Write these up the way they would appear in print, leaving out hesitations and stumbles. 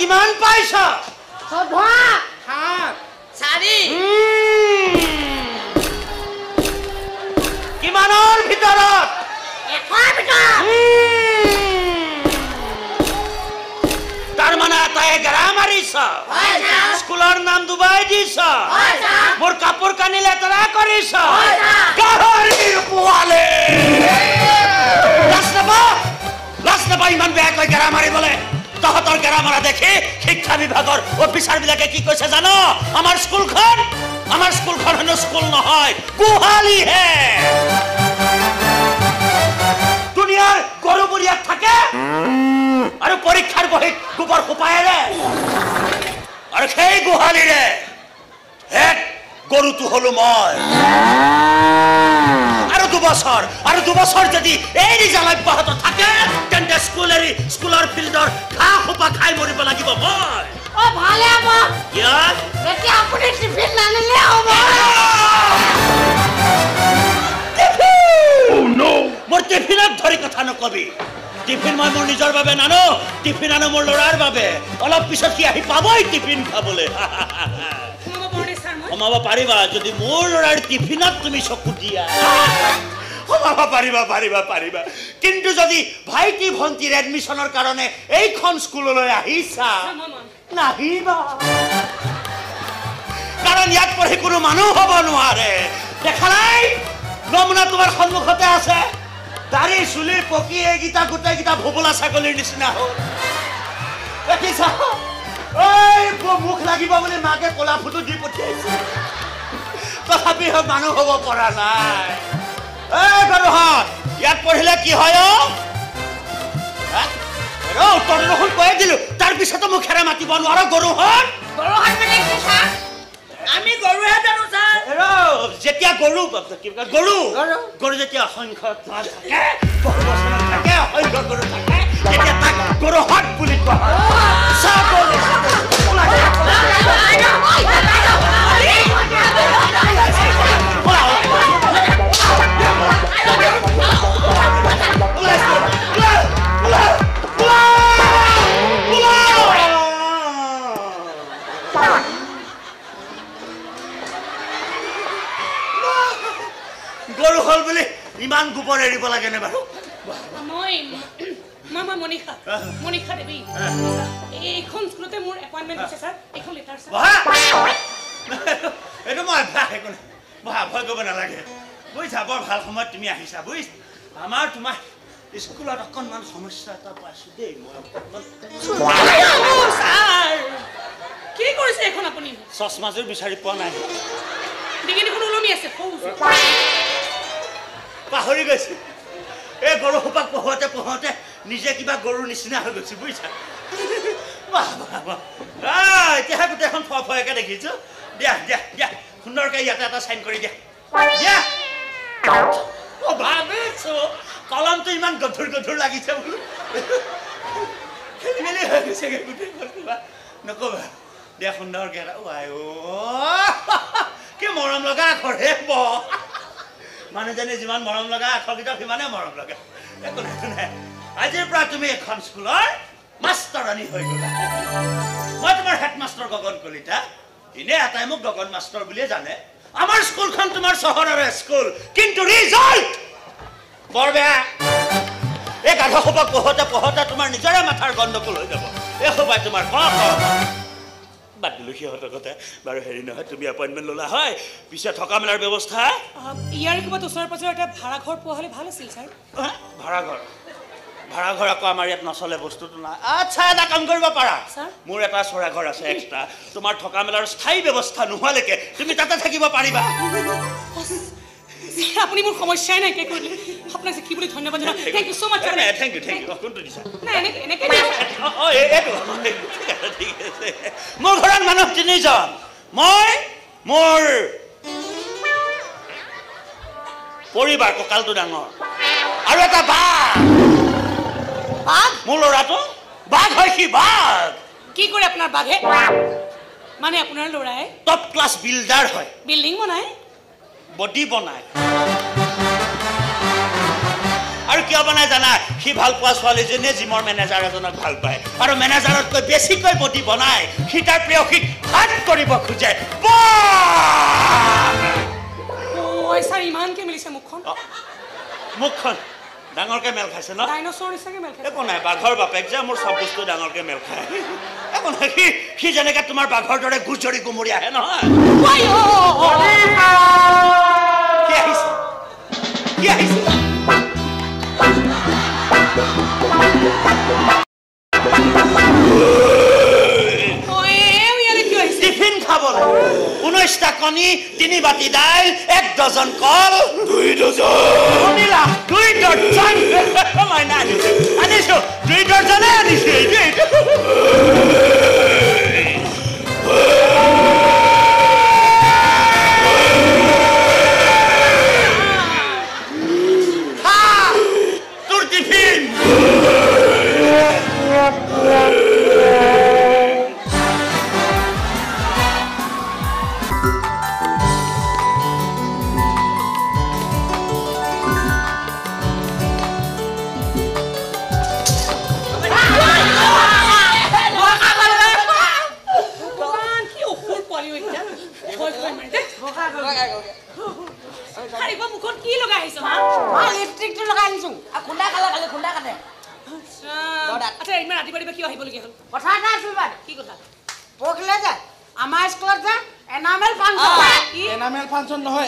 কিমান পাইছা 7 4 কিমানৰ ভিতৰত 1 ভিতৰত তাৰ মানে তাই গৰা মাৰিছ স্কুলৰ নাম ডুবাই দিছ মোৰ কাপোৰ কানি লেতেৰা কৰিছ গাহৰিৰ পোৱালে লাজ নাপা ইমান বেয়াকৈ গৰা মাৰিবলৈ তহঁতৰ গৰা মাৰা দেখি শিক্ষা বিভাগৰ অফিচাৰবিলাকে কি কৈছে জানো আমাৰ স্কুলখন হেনো স্কুল নহয় গোহালিহে দুনিয়াৰ গৰুবুৰীয়াত থাকে আৰু পৰীক্ষাৰ বহীত গোবৰ সোপায়েৰে আৰু সেই গোহালিৰে হেড গৰুটো হলো মই আৰু দুবছৰ যদি এই ৰিজাল্ট অব্যাহত থাকে তেন্তে স্কুলৰ ফিল্ডৰ ঘাঁহ সোপা খাই মৰিব লাগিব মই ভালে হ'ব এতিয়া আপুনি টিফিন নানিলে হ'ব মোৰ টিফিনত ধৰি কথা নকবি টিফিন মই মোৰ নিজৰ বাবে নানো টিফিন আনো মোৰ ল'ৰাৰ বাবে অলপ পিছত কি আহি পাবই টিফিন খাবলৈ সোমাব পাৰিবা যদি মোৰ ল'ৰাৰ টিফিনত তুমি চকু দিয়া সোমাব পাৰিবা কিন্তু যদি ভাইটি ভণ্টিৰ এডমিশ্যনৰ কাৰণে এইখন স্কুললৈ আহিছা নাহিবা কাৰণ ইয়াত পঢ়ি কোনো মানুহ হ'ব নোৱাৰে দেখা নাই নমুনা তোমাৰ সন্মুখতে আছে দাড়ি চুলি পকি এইকেইটা গোটেইকেইটা ভোবোলা ছাগলীৰ নিচিনা হ'ল দেখিছা মুখ লাগিব বুলি মাকে কলা ফুটো দি পঠিয়াইছে তথাপি মানুহ হ'ব পৰা নাই গৰুহঁত ইয়াত পঢ়িলে কি হয় উত্তৰ দেখোন কৈয়ে দিলো তাৰপিছতো মুখেৰে মাতিব নোৱাৰো গৰুহঁত আমি গৰুহে জানো ছাৰ যেতিয়া গৰু যেতিয়া অসংখ্য থাকে অসংখ্য গৰু থাকে তেতিয়া তাক গৰুহঁত বুলি কোৱা হয় গৰু হল বুলি ইমান গোবৰ এৰিব লাগে নে বাৰু মামা মনিষা দেৱী এইখন স্কুলতে মোৰ এপইণ্টমেণ্ট আছে ছাৰ এইখন লেটাৰ ছাৰ এইটো মই ভয় কৰিব নালাগে বুজিছা বৰ ভাল সময়ত তুমি আহিছা বুজিছ তোমাৰ স্কুলত অকণমান সমস্যা এটা পাইছো দেই মই কি কৰিছে এখন আপুনি চশমাযোৰ বিচাৰি পোৱা নাই ডিঙিখন ওলমি আছে পাহৰি গৈছে এই গৰু সোপাক পঢ়োতে নিজে কিবা গৰুৰ নিচিনা হৈ গৈছে বুজিছা এতিয়াহে গোটেইখন ফয়কে দেখিছো দিয়া সুন্দৰকে ইয়াতে এটা চাইন কৰি দিয়া ভাবিছো কলমটো ইমান গধুৰ লাগিছে বোলো খেলি মেলি হৈ গৈছেগে গোটেইখন কিবা নকবা দিয়া সুন্দৰকে এটা কি মৰম লগা আখৰ হে মানুহজনী যিমান মৰম লগা আখৰকেইটা সিমানে মৰম লগা একো নাই আজিৰ পৰা তুমি এখন স্কুলৰ মাষ্টৰণী হৈ গলা মই তোমাৰ হেডমাষ্টৰ গগন কলিতা এনে এটাই মোক গগন মাষ্টৰ বুলিয়ে জানে আমাৰ স্কুলখন তোমাৰ চহৰৰ স্কুল কিন্তু ৰিজাল্ট বৰ বেয়া এই গাধ সোপাক পঢ়োতে তোমাৰ নিজৰে মাথাৰ গণ্ডগোল হৈ যাব এই সোপাই তোমাৰ বাদ দিলো সিহঁতৰ কথা বাৰু হেৰি নহয় তুমি এপইণ্টমেণ্ট ল'লা হয় পিছে থকা মেলাৰ ব্যৱস্থা ইয়াৰ ক'ৰবাত ওচৰে পাজৰে এটা ভাড়াঘৰ পোৱা হ'লে ভাল আছিল ছাৰ ভাড়াঘৰ আকৌ আমাৰ ইয়াত নচলে বস্তুটো নাই আচ্ছা এটা কাম কৰিব পাৰা মোৰ এটা চৰা ঘৰ আছে এক্সট্ৰা তোমাৰ থকা মেলাৰ স্থায়ী ব্যৱস্থা নোহোৱালৈকে তুমি তাতে থাকিব পাৰিবা আপুনি মোৰ সমস্যাই নাইকিয়া কৰিলে আপোনাক কি বুলি ধন্যবাদ জনাম থেংক ইউ সো মাচ থেংক ইউ কোনটো দিছা এনেকৈ ঠিক আছে মোৰ ঘৰত মানুহ 3জন মই মোৰ পৰিবাৰ কঁকালটো ডাঙৰ আৰু এটা বাঘ মোৰ ল'ৰাটো বাঘ হয় সি বাঘ কি কৰে আপোনাৰ বাঘে মানে আপোনাৰ ল'ৰাই টপ ক্লাছ বিল্ডাৰ হয় বিল্ডিং বনায় বডি বনায় আৰু কিয় বনাই জানা সি ভাল পোৱা ছোৱালীজনীয়ে জিমৰ মেনেজাৰ এজনক ভাল পায় আৰু মেনেজাৰতকৈ বেছিকৈ বডি বনাই সি তাৰ প্ৰেয়সীক হাত কৰিব খোজে ঐ ছাৰ ইমানকে মিলিছে মুখখন ডাঙৰকে মেল খাইছে ন ডাইনোছৰ নিচিনাকে মেল খাইছে একো নাই বাঘৰ বাপেক যে মোৰ চব বস্তু ডাঙৰকে মেল খায় একো নাই সি যেনেকে তোমাৰ বাঘৰ দৰে গুজৰি গুমৰি আহে নহয় কি আহিছে টিফিন খাবলৈ 19টা কণী 3 বাটি দাইল 1 ডজন কল 2 ডজন 2 ডজন মাইনা আনিছো 2 ডজনে আনিছো তোর টিফিন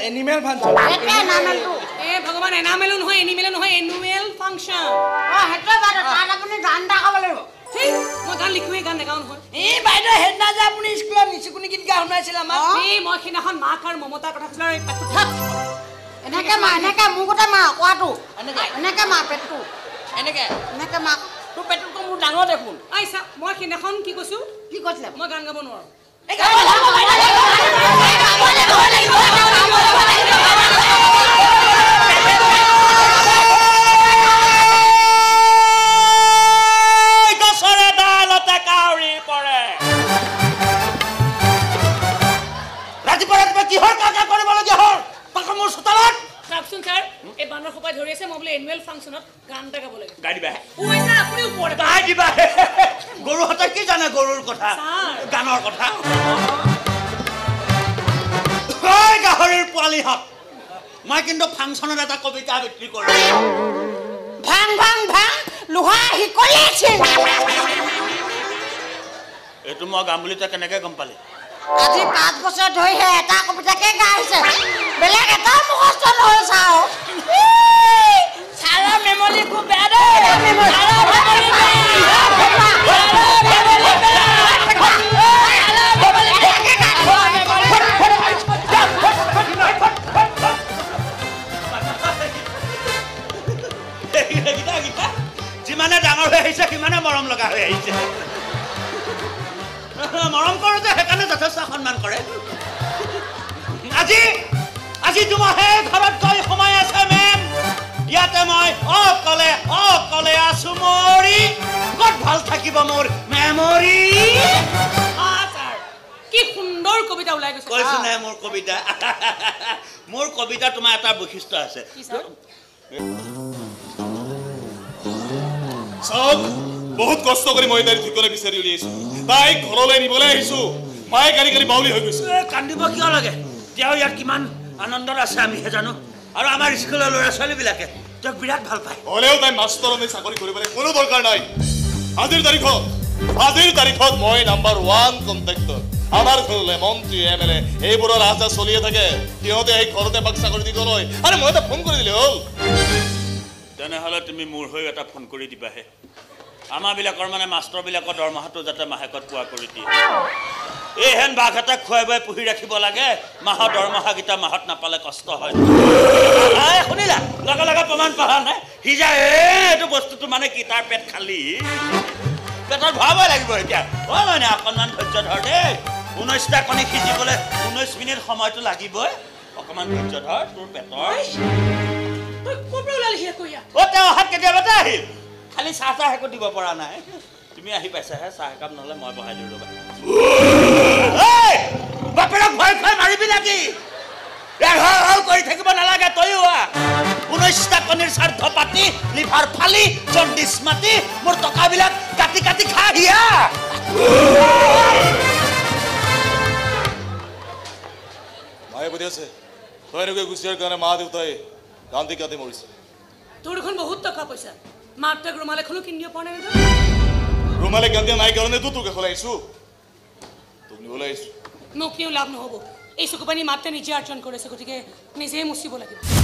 এনিমেল ফাংচন ভগৱান এনামেলো নহয় এনিমেলো নহয় এনুৱেল ফাংচন সেইটো বাৰু তাত আপুনি গান দেখাব লাগিব ঠিক মই গান লিখোৱে গান নেগাওঁ নহয় এই বাইদেউ সেইদিনা যে আপুনি স্কুলত নিচুকুনি গীত গা শুনাইছিল আমাক মই সেইদিনাখন মাক আৰু মমতাৰ কথা কৈছিলো আৰু পেটটো থাক এনেকে মা এনেকে মোৰ কথা মা কোৱাটো এনেকে মা পেটটো এনেকে মা তোৰ পেটটো মোৰ ডাঙৰ দেখোন আইছা মই সেইদিনাখন কি কৈছো কি কৈছিলে মই গান গাব নোৱাৰো গৰুহঁতে কি জানে গৰুৰ কথা গানৰ কথা গাহৰিৰ পোৱালিহঁত মই কিন্তু ফাংচনত এটা কবিতা আবৃত্তি কৰিম ভাং ভাং ভাং লোহা হিকলি আছে এইটো মই গাম বুলি তই কেনেকে গম পালি আজি 5 বছৰ ধৰি এটা কবিতাকে গাইছে বেলেগ এটা মুখস্থ নহল চাও সাৰা মেমৰি খুব বেয়া ৰে সাৰা মেমৰি যিমানে ডাঙৰ হৈ আহিছে সিমানে মৰম লগা হৈ আহিছে মৰম কৰে যে সেইকাৰণে যথেষ্ট সন্মান কৰে আজি তোমাহে ঘৰত গৈ সময় আছে মেম ইয়াতে মই অকলে আছো মৰি ক'ত ভাল থাকিব মোৰ মেমৰি কি সুন্দৰ কবিতা ওলাই গৈছে কৈছো নাই মোৰ কবিতা তোমাৰ এটা বৈশিষ্ট্য আছে সব বহুত কষ্ট কৰি মই তাইৰ ঠিকনা বিচাৰি উলিয়াইছো তাইক ঘৰলৈ নিবলৈ আহিছো মায়ে গাড়ী বাউলি হৈ গৈছে কান্দিব কিয় লাগে তেওঁ ইয়াত কিমান আনন্দত আছে আমিহে জানো আৰু আমাৰ স্কুলৰ ল'ৰা ছোৱালীবিলাকে তেওঁক বিৰাট ভাল পায় হ'লেও তাই মাষ্টৰণী চাকৰি কৰিবলৈ কোনো দৰকাৰ নাই আজিৰ তাৰিখত মই নাম্বাৰ 1 কণ্টেক্টৰ আমাৰ ঘৰলৈ মন্ত্ৰী এমএলএ এইবোৰৰ ৰাজা চলিয়ে থাকে সিহঁতে এই ঘৰতে বাক চাকৰি দিব লয় আৰু মই এটা ফোন কৰি দিলে হ'ল তেনেহ'লে তুমি মোৰ হৈ এটা ফোন কৰি দিবাহে আমাৰবিলাকৰ মানে মাষ্টৰবিলাকৰ দৰমহাটো যাতে মাহেকত পোৱা কৰি দিয়ে এইহেন বাঘ এটা খুৱাই বুৱাই পুহি ৰাখিব লাগে মাহৰ দৰমহাকেইটা মাহত নাপালে কষ্ট হয় শুনিলা লগে প্ৰমাণ পালা নাই সি যে এইটো বস্তুটো মানে কি তাৰ পেট খালি পেটত ভৰাবই লাগিব এতিয়া মানে অকণমান ধৈৰ্য ধৰ দেই 19টা কণী সিজিবলৈ 19 মিনিট সময়টো লাগিবই অকণমান ধৈৰ্য ধৰ তোৰ পেটৰ তেওঁ অহাত কেতিয়াবাতে আহিল খালি চাহ একো দিব পৰা নাই তুমি আহি পাইছাহে চাহ একাপ নহ'লে মই বহাই দিওঁ ৰ'বা বাপেৰক ভয় মাৰিবি নেকি কৰি থাকিব নালাগে তয়ো 19টা কণীৰ স্বাৰ্থ পাতি লিভাৰ ফালি জণ্ডিছ মাতি মোৰ টকাবিলাক কাটি কাটি খা হিয়া মায়ে বুদ্ধি আছে তই এনেকৈ গুচিয়াৰ কাৰণে মা দেউতাই কান্দি কাটি মৰিছে তোৰ এখন বহুত টকা পইচা মাক তাক ৰুমাল এখনো কিনি দিব পৰা নাই ৰুমালে কান্দিয়া নাই কাৰণেতো তোক এখন আহিছোঁ তোক নিবলৈ আহিছোঁ মোক নিও লাভ নহ'ব এই চকু পানী মাতে নিজে অৰ্জন কৰিছে গতিকে নিজেই মুচিব লাগিব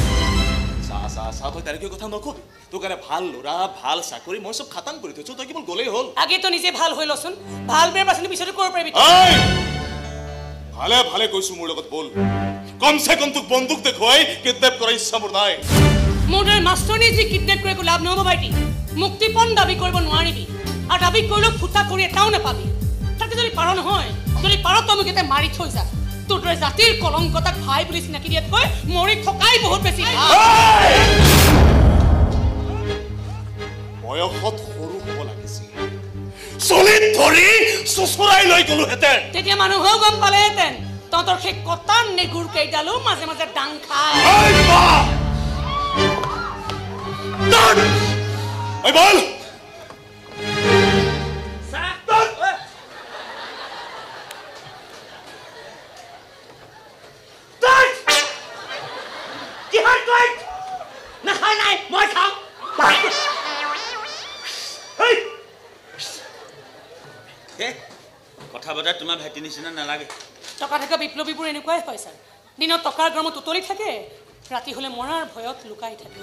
চা তই তেনেকৈ কথা নকবি তোৰ কাৰণে ভাল ল'ৰা ভাল চাকৰি মই চব খাটাং কৰি থৈছোঁ তই কেৱল গ'লেই হ'ল আগে তো নিজে ভাল হৈ লচোন ভাল বেয়া পাচনি পিছতো কৰিব পাৰিবি ভালে ভালে কৈছোঁ মোৰ লগত বল কমচে কম তোক বন্দুক দেখুৱাই কিডনেপ কৰাৰ ইচ্ছা মোৰ নাই মোৰ দৰে মাষ্টৰনী যি কিডনেপ কৰি একো লাভ নহ'ব ভাইটি মুক্তিপণ দাবী কৰিব নোৱাৰিবি আৰু দাবী কৰিলেও ফুটা কৰি এটাও নাপাবি তাকে যদি পাৰ নহয় যদি পাৰ তই মোক এতিয়া মাৰি থৈ যা তোৰ দৰে জাতিৰ কলংক তাক ভাই বুলি চিনাকি দিয়াতকৈ মৰি থকাই বহুত বেছি বয়সত সৰু হ'ব লাগিছিল চলিত ধৰি চুচৰাই লৈ গলোহেঁতেন তেতিয়া মানুহেও গম পালেহেঁতেন তহঁতৰ সেই কটাৰ নেগুৰ কেইডালো মাজে মাজে ডাং খায় বল নাই মই খাম কথা বতৰা তোমাৰ ভাইটি নিচিনা নালাগে টকা থকা বিপ্লৱীবোৰ এনেকুৱাই হয় ছাৰ দিনত টকাৰ গৰমত উতলি থাকে ৰাতি হ'লে মৰাৰ ভয়ত লুকাই থাকে